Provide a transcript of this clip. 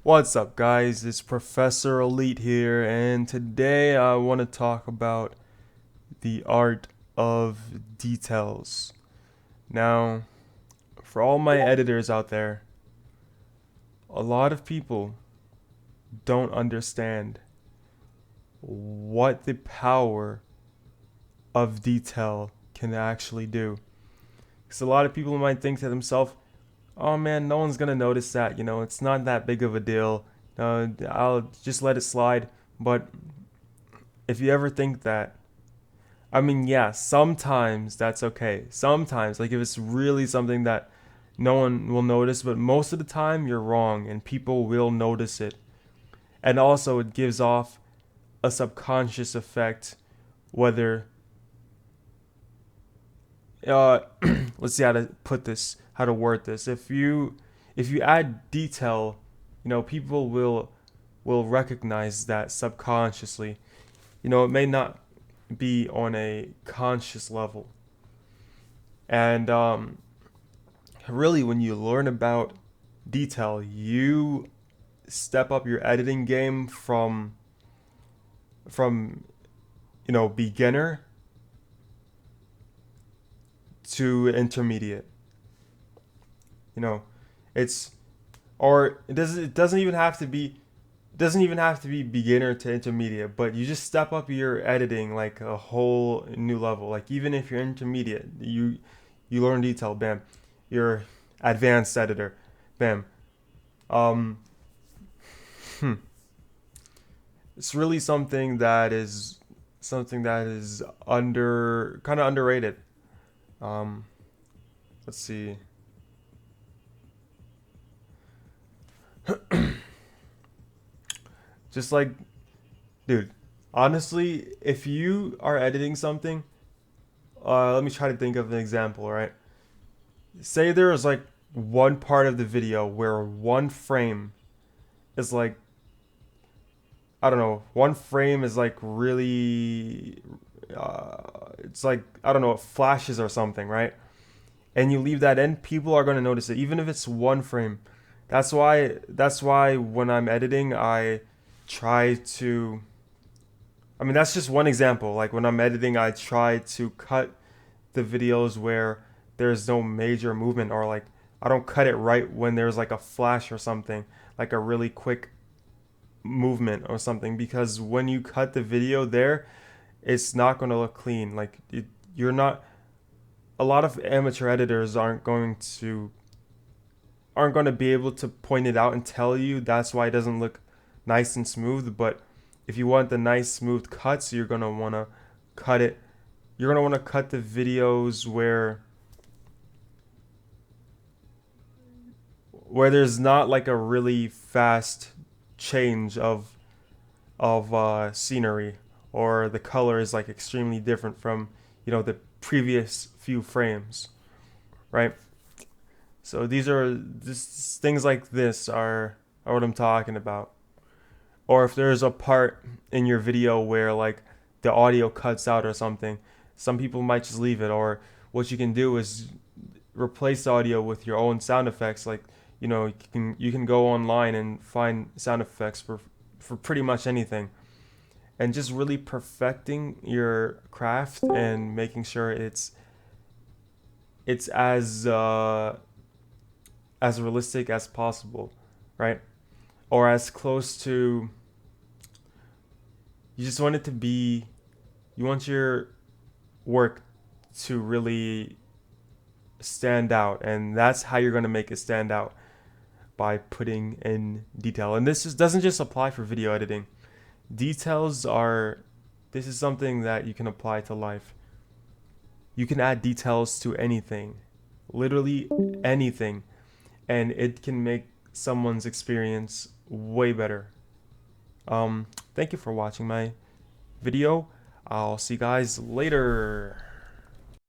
What's up, guys? It's Professor Aleet here, and today I want to talk about the art of details. Now, for all my editors out there, a lot of people don't understand what the power of detail can actually do. Because a lot of people might think to themselves, oh man, no one's gonna notice that, it's not that big of a deal. I'll just let it slide. But if you ever think that, I mean, yeah, sometimes that's okay. Sometimes, like if it's really something that no one will notice, but most of the time you're wrong and people will notice it. And also, it gives off a subconscious effect, whether, uh, let's see how to word this. If you add detail, people will recognize that subconsciously. It may not be on a conscious level. And really, when you learn about detail, you step up your editing game from beginner to intermediate. You know, it's or it doesn't even have to be beginner to intermediate, but you just step up your editing like a whole new level. Like even if you're intermediate, you learn detail, bam. You're advanced editor, bam. Um, hmm. It's really something that is kind of underrated. Um, let's see. Just like, dude, honestly, if you are editing something, let me try to think of an example, right? Say there is like one part of the video where one frame is like, I don't know, one frame is like really, it's like, I don't know, it flashes or something, right? And you leave that in, people are going to notice it, even if it's one frame. That's why when I'm editing, I try to, I mean, that's just one example. Like when I'm editing, I try to cut the videos where there's no major movement, or like I don't cut it right when there's like a flash or something, like a really quick movement or something, because when you cut the video there, it's not going to look clean. Like you're not, a lot of amateur editors aren't going to be able to point it out and tell you that's why it doesn't look nice and smooth. But if you want the nice smooth cuts, you're going to want to cut it. You're going to want to cut the videos where there's not like a really fast change of scenery, or the color is like extremely different from the previous few frames, right? So these are just things like this are what I'm talking about. Or if there's a part in your video where like the audio cuts out or something, some people might just leave it. Or what you can do is replace the audio with your own sound effects. Like you can go online and find sound effects for pretty much anything, and just really perfecting your craft and making sure it's as realistic as possible, right? Or as close to, you just want it to be, you want your work to really stand out, and that's how you're going to make it stand out, by putting in detail. And doesn't just apply for video editing. Details are This is something that you can apply to life. You can add details to anything, literally anything, and it can make someone's experience way better. Thank you for watching my video. I'll see you guys later.